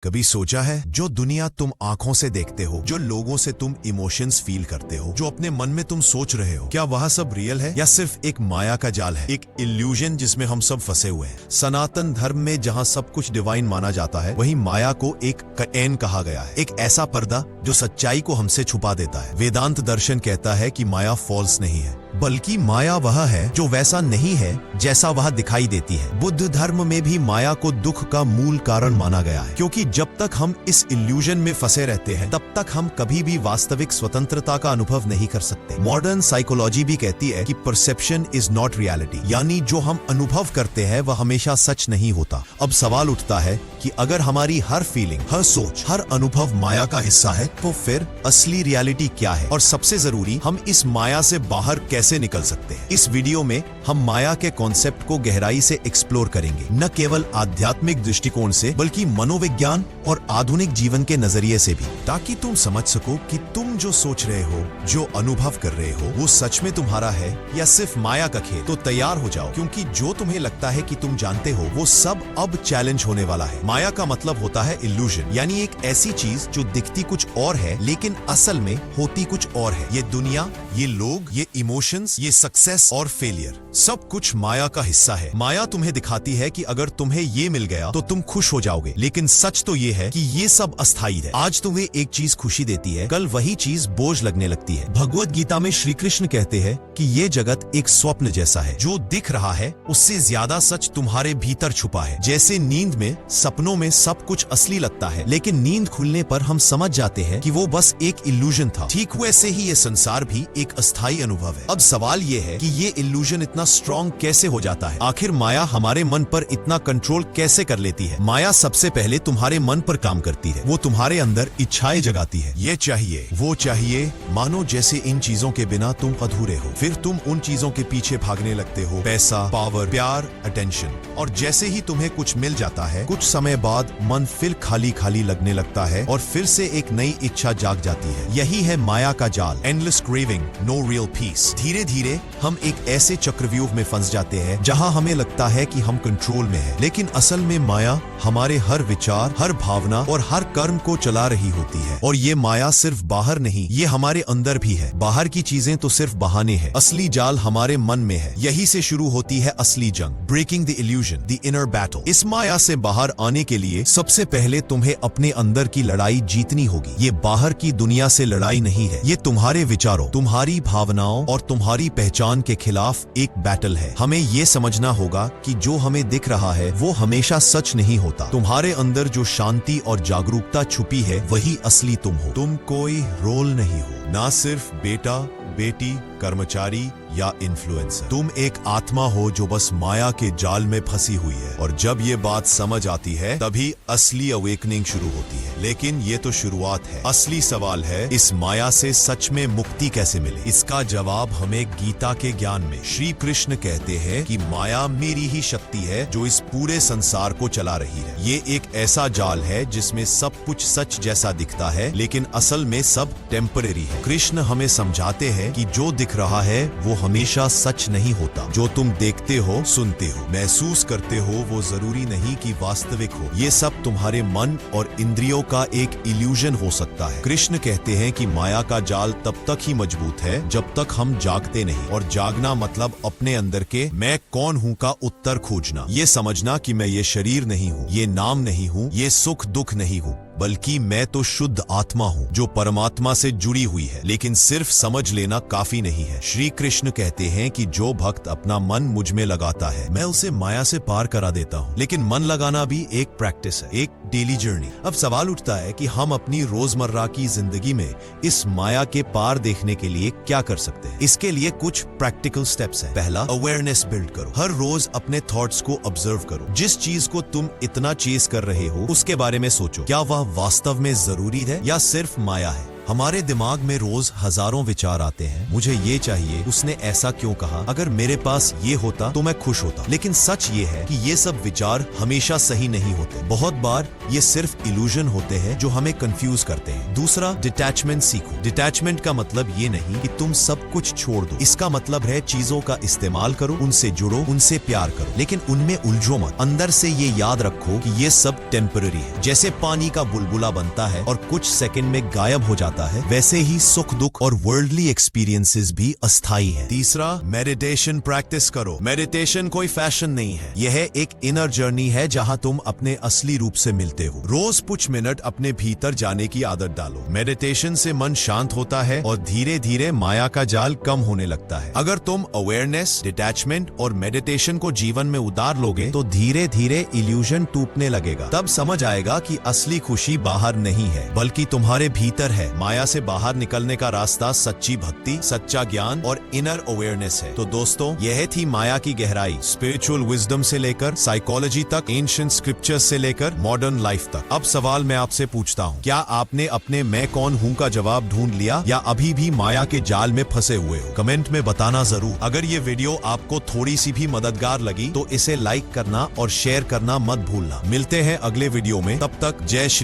कभी सोचा है जो दुनिया तुम आंखों से देखते हो, जो लोगों से तुम इमोशंस फील करते हो, जो अपने मन में तुम सोच रहे हो, क्या वह सब रियल है या सिर्फ एक माया का जाल है, एक इल्यूजन जिसमें हम सब फंसे हुए हैं। सनातन धर्म में जहां सब कुछ डिवाइन माना जाता है, वहीं माया को एक कर्टेन कहा गया है, एक ऐसा पर्दा जो सच्चाई को हमसे छुपा देता है। वेदांत दर्शन कहता है कि माया फॉल्स नहीं है, बल्कि माया वह है जो वैसा नहीं है जैसा वह दिखाई देती है। बुद्ध धर्म में भी माया को दुख का मूल कारण माना गया है, क्योंकि जब तक हम इस इल्यूजन में फंसे रहते हैं तब तक हम कभी भी वास्तविक स्वतंत्रता का अनुभव नहीं कर सकते। मॉडर्न साइकोलॉजी भी कहती है कि परसेप्शन इज नॉट रियलिटी, यानी जो हम अनुभव करते हैं वह हमेशा सच नहीं होता। अब सवाल उठता है कि अगर हमारी हर फीलिंग, हर सोच, हर अनुभव माया का हिस्सा है, तो फिर असली रियलिटी क्या है, और सबसे जरूरी, हम इस माया से बाहर कैसे निकल सकते हैं। इस वीडियो में हम माया के कॉन्सेप्ट को गहराई से एक्सप्लोर करेंगे, न केवल आध्यात्मिक दृष्टिकोण से बल्कि मनोविज्ञान और आधुनिक जीवन के नजरिए से भी, ताकि तुम समझ सको कि तुम जो सोच रहे हो, जो अनुभव कर रहे हो, वो सच में तुम्हारा है या सिर्फ माया का खेल। तो तैयार हो जाओ, क्योंकि जो तुम्हें लगता है कि तुम जानते हो, वो सब अब चैलेंज होने वाला है। माया का मतलब होता है इल्यूजन, यानी एक ऐसी चीज जो दिखती कुछ और है लेकिन असल में होती कुछ और है। ये दुनिया, ये लोग, ये इमोशंस, ये सक्सेस और फेलियर, सब कुछ माया का हिस्सा है। माया तुम्हें दिखाती है कि अगर तुम्हें ये मिल गया तो तुम खुश हो जाओगे, लेकिन सच तो ये है कि ये सब अस्थायी है। आज तुम्हें एक चीज खुशी देती है, कल वही चीज बोझ लगने लगती है। भगवत गीता में श्री कृष्ण कहते हैं कि ये जगत एक स्वप्न जैसा है, जो दिख रहा है उससे ज्यादा सच तुम्हारे भीतर छुपा है। जैसे नींद में, सपनों में सब कुछ असली लगता है, लेकिन नींद खुलने पर हम समझ जाते हैं कि वो बस एक इल्यूजन था। ठीक वैसे ही ये संसार भी एक अस्थायी अनुभव है। अब सवाल ये है कि ये इल्यूजन इतना स्ट्रॉन्ग कैसे हो जाता है? आखिर माया हमारे मन पर इतना कंट्रोल कैसे कर लेती है? माया सबसे पहले तुम्हारे मन पर काम करती है। वो तुम्हारे अंदर इच्छाएं जगाती है, ये चाहिए, वो चाहिए, मानो जैसे इन चीजों के बिना तुम अधूरे हो। फिर तुम उन चीजों के पीछे भागने लगते हो, पैसा, पावर, प्यार, अटेंशन। और जैसे ही तुम्हें कुछ मिल जाता है, कुछ समय बाद मन फिर खाली खाली लगने लगता है और फिर से एक नई इच्छा जाग जाती है। यही है माया का जाल, endless craving, no real peace. धीरे धीरे हम एक ऐसे चक्रव्यूह में फंस जाते हैं जहां हमें लगता है कि हम कंट्रोल में हैं, लेकिन असल में माया हमारे हर विचार, हर भावना और हर कर्म को चला रही होती है। और ये माया सिर्फ बाहर नहीं, ये हमारे अंदर भी है। बाहर की चीजें तो सिर्फ बहाने हैं, असली जाल हमारे मन में है। यही से शुरू होती है असली जंग, breaking the illusion, the inner battle. इस माया से बाहर आने के लिए सबसे पहले तुम्हें अपने अंदर की लड़ाई जीतनी होगी। ये बाहर की दुनिया से लड़ाई नहीं है, ये तुम्हारे विचारों, तुम्हारी भावनाओं और तुम्हारी पहचान के खिलाफ एक बैटल है। हमें ये समझना होगा कि जो हमें दिख रहा है वो हमेशा सच नहीं होता। तुम्हारे अंदर जो शांति और जागरूकता छुपी है वही असली तुम हो। तुम कोई रोल नहीं हो, ना सिर्फ बेटा, बेटी, कर्मचारी या इन्फ्लुएंसर। तुम एक आत्मा हो जो बस माया के जाल में फंसी हुई है। और जब ये बात समझ आती है तभी असली अवेकनिंग शुरू होती है। लेकिन ये तो शुरुआत है। असली सवाल है, इस माया से सच में मुक्ति कैसे मिले? इसका जवाब हमें गीता के ज्ञान में। श्री कृष्ण कहते हैं कि माया मेरी ही शक्ति है जो इस पूरे संसार को चला रही है। ये एक ऐसा जाल है जिसमें सब कुछ सच जैसा दिखता है, लेकिन असल में सब टेम्परेरी है। कृष्ण हमें समझाते हैं कि जो दिख रहा है वो हमेशा सच नहीं होता। जो तुम देखते हो, सुनते हो, महसूस करते हो, वो जरूरी नहीं कि वास्तविक हो। ये सब तुम्हारे मन और इंद्रियों का एक इल्यूजन हो सकता है। कृष्ण कहते हैं कि माया का जाल तब तक ही मजबूत है जब तक हम जागते नहीं। और जागना मतलब अपने अंदर के मैं कौन हूँ का उत्तर खोजना। ये समझना कि मैं ये शरीर नहीं हूँ, ये नाम नहीं हूँ, ये सुख दुख नहीं हूँ, बल्कि मैं तो शुद्ध आत्मा हूँ जो परमात्मा से जुड़ी हुई है। लेकिन सिर्फ समझ लेना काफी नहीं है। श्री कृष्ण कहते हैं कि जो भक्त अपना मन मुझ में लगाता है, मैं उसे माया से पार करा देता हूँ। लेकिन मन लगाना भी एक प्रैक्टिस है, एक डेली जर्नी। अब सवाल उठता है कि हम अपनी रोजमर्रा की जिंदगी में इस माया के पार देखने के लिए क्या कर सकते हैं? इसके लिए कुछ प्रैक्टिकल स्टेप्स हैं। पहला, अवेयरनेस बिल्ड करो। हर रोज अपने थॉट्स को ऑब्जर्व करो। जिस चीज को तुम इतना चेस कर रहे हो उसके बारे में सोचो, क्या वह वास्तव में जरूरी है या सिर्फ माया है? हमारे दिमाग में रोज हजारों विचार आते हैं। मुझे ये चाहिए, उसने ऐसा क्यों कहा, अगर मेरे पास ये होता तो मैं खुश होता। लेकिन सच ये है कि ये सब विचार हमेशा सही नहीं होते। बहुत बार ये सिर्फ इल्यूजन होते हैं जो हमें कंफ्यूज करते हैं। दूसरा, डिटैचमेंट सीखो। डिटैचमेंट का मतलब ये नहीं कि तुम सब कुछ छोड़ दो। इसका मतलब है चीजों का इस्तेमाल करो, उनसे जुड़ो, उनसे प्यार करो, लेकिन उनमें उलझो मत। अंदर से ये याद रखो कि ये सब टेम्पररी है। जैसे पानी का बुलबुला बनता है और कुछ सेकंड में गायब हो जाता है, वैसे ही सुख दुख और वर्ल्डली एक्सपीरियंसेस भी अस्थायी हैं। तीसरा, मेडिटेशन प्रैक्टिस करो। मेडिटेशन कोई फैशन नहीं है, यह एक इनर जर्नी है जहां तुम अपने असली रूप से मिलते हो। रोज कुछ मिनट अपने भीतर जाने की आदत डालो। मेडिटेशन से मन शांत होता है और धीरे धीरे माया का जाल कम होने लगता है। अगर तुम अवेयरनेस, डिटैचमेंट और मेडिटेशन को जीवन में उतार लोगे तो धीरे धीरे इल्यूजन टूटने लगेगा। तब समझ आएगा कि असली खुशी बाहर नहीं है बल्कि तुम्हारे भीतर है। माया से बाहर निकलने का रास्ता सच्ची भक्ति, सच्चा ज्ञान और इनर अवेयरनेस है। तो दोस्तों, यह थी माया की गहराई, स्पिरिचुअल विजडम से लेकर साइकोलॉजी तक, एंशिएंट स्क्रिप्चर्स से लेकर मॉडर्न लाइफ तक। अब सवाल मैं आपसे पूछता हूँ, क्या आपने अपने मैं कौन हूँ का जवाब ढूंढ लिया या अभी भी माया के जाल में फंसे हुए हो? कमेंट में बताना जरूर। अगर ये वीडियो आपको थोड़ी सी भी मददगार लगी तो इसे लाइक करना और शेयर करना मत भूलना। मिलते हैं अगले वीडियो में, तब तक जय श्री